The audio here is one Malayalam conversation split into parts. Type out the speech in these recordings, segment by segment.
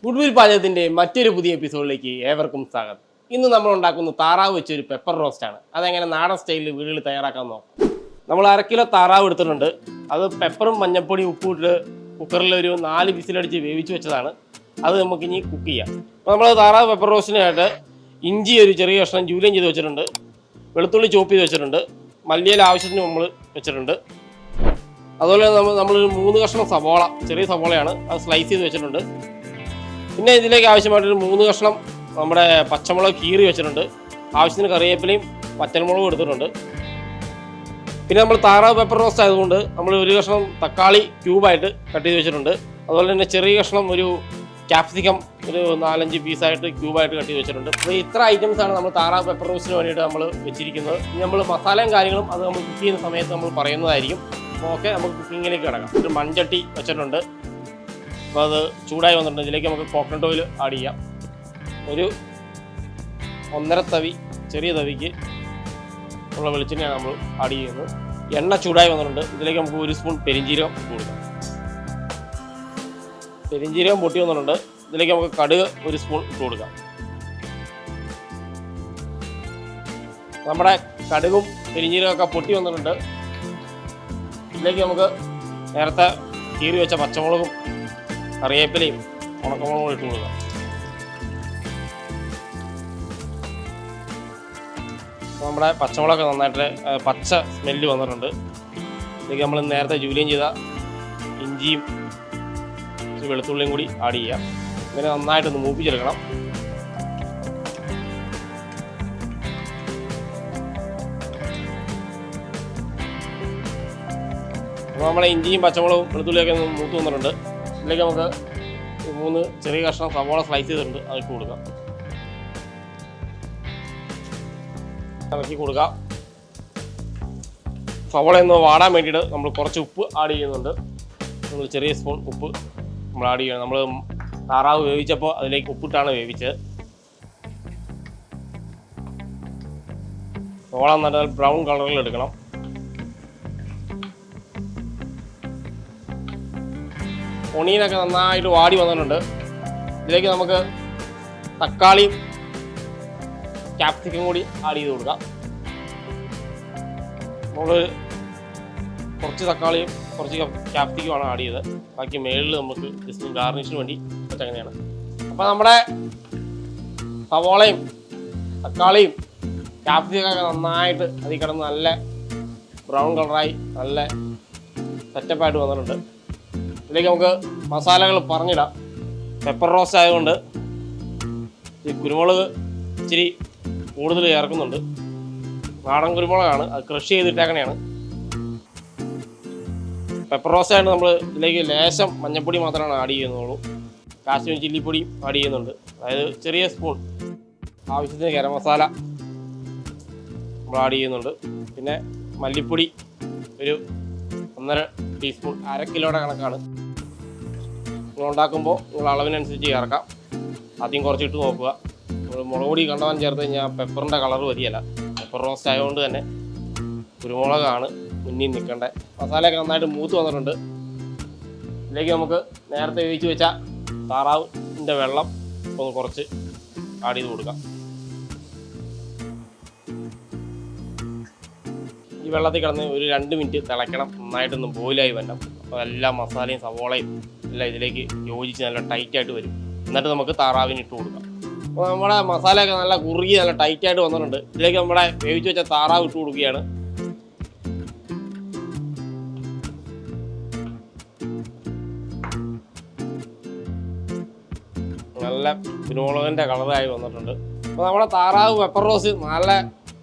ഗുഡ്വിൽ പാചകത്തിൻ്റെ മറ്റൊരു പുതിയ എപ്പിസോഡിലേക്ക് ഏവർക്കും സ്വാഗതം. ഇന്ന് നമ്മൾ ഉണ്ടാക്കുന്ന താറാവ് വെച്ചൊരു പെപ്പർ റോസ്റ്റാണ്. അതെങ്ങനെ നാടൻ സ്റ്റൈലിൽ വീടുകളിൽ തയ്യാറാക്കാൻ നോക്കാം. നമ്മൾ 1/2 കിലോ താറാവ് എടുത്തിട്ടുണ്ട്. അത് പെപ്പറും മഞ്ഞപ്പൊടിയും ഉപ്പും ഇട്ട് കുക്കറിൽ ഒരു 4 വിസിലടിച്ച് വേവിച്ച് വെച്ചതാണ്. അത് നമുക്കിനി കുക്ക് ചെയ്യാം. അപ്പോൾ നമ്മൾ താറാവ് പെപ്പർ റോസ്റ്റിനായിട്ട് ഇഞ്ചി ഒരു ചെറിയ കഷ്ണം ജൂലിയം ചെയ്ത് വെച്ചിട്ടുണ്ട്, വെളുത്തുള്ളി ചോപ്പ് ചെയ്ത് വെച്ചിട്ടുണ്ട്, മല്ലിയില ആവശ്യത്തിന് നമ്മൾ വെച്ചിട്ടുണ്ട്. അതുപോലെ നമ്മളൊരു 3 കഷ്ണം സവോള, ചെറിയ സവോളയാണ്, അത് സ്ലൈസ് ചെയ്ത് വെച്ചിട്ടുണ്ട്. പിന്നെ ഇതിലേക്ക് ആവശ്യമായിട്ടൊരു 3 കഷ്ണം നമ്മുടെ പച്ചമുളക് കീറി വെച്ചിട്ടുണ്ട്. ആവശ്യത്തിന് കറിവേപ്പിലയും പച്ചമുളകും എടുത്തിട്ടുണ്ട്. പിന്നെ നമ്മൾ താറാവ് പെപ്പർ റോസ്റ്റ് ആയതുകൊണ്ട് നമ്മൾ 1 കഷ്ണം തക്കാളി ക്യൂബായിട്ട് കട്ട് ചെയ്ത് വെച്ചിട്ടുണ്ട്. അതുപോലെ തന്നെ ചെറിയ കഷ്ണം ഒരു ക്യാപ്സിക്കം ഒരു 4-5 പീസായിട്ട് ക്യൂബായിട്ട് കട്ട് ചെയ്ത് വെച്ചിട്ടുണ്ട്. അപ്പോൾ ഇത്ര ഐറ്റംസാണ് നമ്മൾ താറാവ് പെപ്പർ റോസ്റ്റിന് വേണ്ടിയിട്ട് നമ്മൾ വെച്ചിരിക്കുന്നത്. ഇനി നമ്മൾ മസാലയും കാര്യങ്ങളും അത് നമ്മൾ കുക്ക് ചെയ്യുന്ന സമയത്ത് നമ്മൾ പറയുന്നതായിരിക്കും. അപ്പോൾ ഓക്കെ, നമുക്ക് കുക്കിങ്ങിലേക്ക് കിടക്കാം. ഒരു മൺചട്ടി വെച്ചിട്ടുണ്ട്. അപ്പോൾ അത് ചൂടായി വന്നിട്ടുണ്ട്. ഇതിലേക്ക് നമുക്ക് കോക്കനട്ട് ഓയിൽ ആഡ് ചെയ്യാം. ഒരു 1.5 തവി, ചെറിയ തവിക്ക് ഉള്ള വെളിച്ചെണ്ണയാണ് നമ്മൾ ആഡ് ചെയ്യുന്നത്. എണ്ണ ചൂടായി വന്നിട്ടുണ്ട്. ഇതിലേക്ക് നമുക്ക് 1 സ്പൂൺ പെരിഞ്ജീരകം കൊടുക്കാം. പെരിഞ്ജീരകം പൊട്ടി വന്നിട്ടുണ്ട്. ഇതിലേക്ക് നമുക്ക് കടുക് 1 സ്പൂൺ ഇട്ട് കൊടുക്കാം. നമ്മുടെ കടുകും പെരിഞ്ജീരകമൊക്കെ പൊട്ടി വന്നിട്ടുണ്ട്. ഇതിലേക്ക് നമുക്ക് നേരത്തെ കീറി വെച്ച പച്ചമുളകും കറിവേപ്പിലയും ഉണക്കമുളകും ഇട്ട് കൊടുക്കാം. നമ്മുടെ പച്ചമുളകൊക്കെ നന്നായിട്ട് പച്ച സ്മെല്ല് വന്നിട്ടുണ്ട്. ഇതിലേക്ക് നമ്മൾ നേരത്തെ ജൂലിയം ചെയ്ത ഇഞ്ചിയും വെളുത്തുള്ളിയും കൂടി ആഡ് ചെയ്യാം. ഇങ്ങനെ നന്നായിട്ടൊന്ന് മൂപ്പിച്ചെടുക്കണം. അപ്പോൾ നമ്മളെ ഇഞ്ചിയും പച്ചമുളകും വെളുത്തുള്ളിയൊക്കെ ഒന്ന് മൂത്ത് വന്നിട്ടുണ്ട്. ഇതിലേക്ക് നമുക്ക് 3 ചെറിയ കഷ്ണം സവോള സ്ലൈസ് ചെയ്തിട്ടുണ്ട്, അത് ഇട്ട് കൊടുക്കാം. ഇളക്കി കൊടുക്കാം. സവോള ഒന്ന് വാടാൻ വേണ്ടിയിട്ട് നമ്മൾ കുറച്ച് ഉപ്പ് ആഡ് ചെയ്യുന്നുണ്ട്. നമ്മൾ ചെറിയ സ്പൂൺ ഉപ്പ് നമ്മൾ ആഡ് ചെയ്യണം. നമ്മൾ താറാവ് വേവിച്ചപ്പോൾ അതിലേക്ക് ഉപ്പിട്ടാണ് വേവിച്ചത്. സവോള നല്ല ബ്രൗൺ കളറിൽ എടുക്കണം. ഒണിയനൊക്കെ നന്നായിട്ട് വാടി വന്നിട്ടുണ്ട്. ഇതിലേക്ക് നമുക്ക് തക്കാളിയും ക്യാപ്സിക്കം കൂടി ആഡ് ചെയ്ത് കൊടുക്കാം. നമ്മൾ കുറച്ച് തക്കാളിയും കുറച്ച് ക്യാപ്സിക്കമാണ് ആഡ് ചെയ്തത്. ബാക്കി മേളിൽ നമുക്ക് ജസ്റ്റ് ഗാർണിഷിന് വേണ്ടി അങ്ങനെയാണ്. അപ്പോൾ നമ്മുടെ സവോളയും തക്കാളിയും ക്യാപ്സിക്കൊക്കെ നന്നായിട്ട് അതിൽ കിടന്ന് നല്ല ബ്രൗൺ കളറായി നല്ല സെറ്റപ്പായിട്ട് വന്നിട്ടുണ്ട്. ഇതിലേക്ക് നമുക്ക് മസാലകൾ പറഞ്ഞിടാം. പെപ്പർ റോസ്റ്റ് ആയതുകൊണ്ട് ഈ കുരുമുളക് ഇച്ചിരി കൂടുതൽ ചേർക്കുന്നുണ്ട്. നാടൻ കുരുമുളകാണ്, അത് ക്രഷ് ചെയ്തിട്ടേക്കണെയാണ്. പെപ്പർ റോസ്റ്റ് ആയിട്ട് നമ്മൾ ഇതിലേക്ക് ലേശം മഞ്ഞൾപ്പൊടി മാത്രമാണ് ആഡ് ചെയ്യുന്നുള്ളൂ. കാശ്മീർ ചില്ലിപ്പൊടി ആഡ് ചെയ്യുന്നുണ്ട്, അതായത് ചെറിയ സ്പൂൺ. ആവശ്യത്തിന് ഗരം മസാല നമ്മൾ ആഡ് ചെയ്യുന്നുണ്ട്. പിന്നെ മല്ലിപ്പൊടി ഒരു 1.5 ടീസ്പൂൺ, 1/2 കിലോയുടെ കണക്കാണ്. നിങ്ങൾ ഉണ്ടാക്കുമ്പോൾ നിങ്ങൾ അളവിനനുസരിച്ച് ചേർക്കാം. ആദ്യം കുറച്ചിട്ട് നോക്കുക. നമ്മൾ മുളക് പൊടി കണ്ടവാൻ ചേർത്ത് കഴിഞ്ഞാൽ പെപ്പറിൻ്റെ കളർ വരികയില്ല. പെപ്പർ റോസ്റ്റ് ആയതുകൊണ്ട് തന്നെ കുരുമുളകാണ് മുന്നിൽ നിൽക്കേണ്ടത്. മസാലയൊക്കെ നന്നായിട്ട് മൂത്ത് വന്നിട്ടുണ്ട്. ഇതിലേക്ക് നമുക്ക് നേരത്തെ വേവിച്ച് വെച്ച താറാവിൻ്റെ വെള്ളം ഒന്ന് കുറച്ച് ആഡ് ചെയ്ത് കൊടുക്കാം. ഈ വെള്ളത്തിൽ കിടന്ന് ഒരു 2 മിനിറ്റ് തിളയ്ക്കണം. നന്നായിട്ടൊന്ന് ബോയിലായി വരണം. അപ്പോൾ എല്ലാ മസാലയും സവോളയും എല്ലാം ഇതിലേക്ക് യോജിച്ച് നല്ല ടൈറ്റായിട്ട് വരും. എന്നിട്ട് നമുക്ക് താറാവിന് ഇട്ട് കൊടുക്കാം. അപ്പോൾ നമ്മുടെ മസാലയൊക്കെ നല്ല കുറുകി നല്ല ടൈറ്റായിട്ട് വന്നിട്ടുണ്ട്. ഇതിലേക്ക് നമ്മുടെ വേവിച്ച് വെച്ച താറാവ് ഇട്ട് കൊടുക്കുകയാണ്. നല്ല കുരുമുളകിൻ്റെ കളറായി വന്നിട്ടുണ്ട്. അപ്പോൾ നമ്മുടെ താറാവ് പെപ്പർ റോസ്റ്റ് നല്ല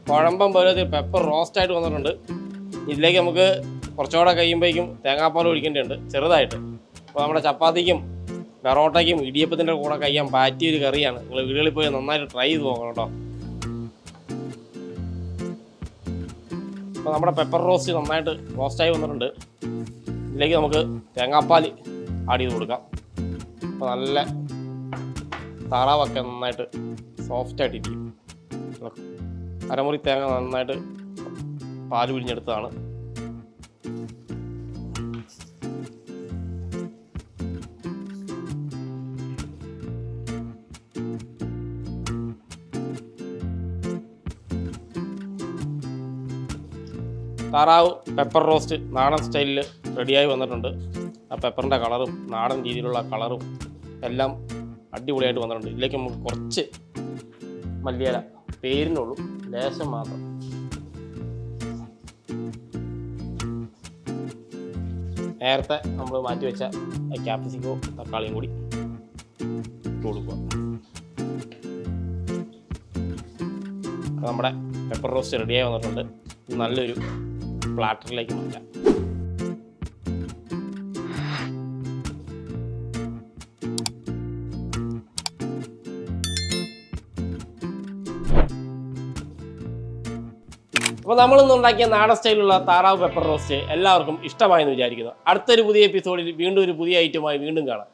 കുഴമ്പം പോലെ പെപ്പർ റോസ്റ്റായിട്ട് വന്നിട്ടുണ്ട്. ഇതിലേക്ക് നമുക്ക് കുറച്ചുകൂടെ കഴിയുമ്പോഴേക്കും തേങ്ങാപ്പാൽ ഒഴിക്കേണ്ടതുണ്ട് ചെറുതായിട്ട്. അപ്പോൾ നമ്മുടെ ചപ്പാത്തിക്കും പെറോട്ടയ്ക്കും ഇടിയപ്പത്തിൻ്റെ കൂടെ കഴിയാൻ പറ്റിയൊരു കറിയാണ്. നിങ്ങൾ വീടുകളിൽ പോയി നന്നായിട്ട് ട്രൈ ചെയ്ത് നോക്കണം കേട്ടോ. അപ്പോൾ നമ്മുടെ പെപ്പർ റോസ്റ്റ് നന്നായിട്ട് റോസ്റ്റായി വന്നിട്ടുണ്ട്. ഇതിലേക്ക് നമുക്ക് തേങ്ങാപ്പാൽ ആഡ് ചെയ്ത് കൊടുക്കാം. അപ്പോൾ നല്ല താറാവൊക്കെ നന്നായിട്ട് സോഫ്റ്റായിട്ടിരിക്കും. അരമുറി തേങ്ങ നന്നായിട്ട് പാൽ പിഴിഞ്ഞെടുത്തതാണ്. താറാവ് പെപ്പർ റോസ്റ്റ് നാടൻ സ്റ്റൈലിൽ റെഡിയായി വന്നിട്ടുണ്ട്. ആ പെപ്പറിൻ്റെ കളറും നാടൻ രീതിയിലുള്ള കളറും എല്ലാം അടിപൊളിയായിട്ട് വന്നിട്ടുണ്ട്. ഇതിലേക്ക് നമുക്ക് കുറച്ച് മല്ലിയില പേരിനുള്ളൂ, ലേശം മാത്രം. നേരത്തെ നമ്മൾ മാറ്റി വെച്ച ക്യാപ്സിക്കോ തക്കാളിയും കൂടി ഇട്ട് കൊടുക്കുക. നമ്മുടെ പെപ്പർ റോസ്റ്റ് റെഡിയായി വന്നിട്ടുണ്ട്. നല്ലൊരു പ്ലാറ്ററിലേക്ക് മാറ്റാം. അപ്പോൾ നമ്മളിന്ന് ഉണ്ടാക്കിയ നാടൻ സ്റ്റൈലിലുള്ള താറാവ് പെപ്പർ റോസ്റ്റ് എല്ലാവർക്കും ഇഷ്ടമായെന്ന് വിചാരിക്കുന്നു. അടുത്തൊരു പുതിയ എപ്പിസോഡിൽ വീണ്ടും ഒരു പുതിയ ഐറ്റമായി വീണ്ടും കാണാം.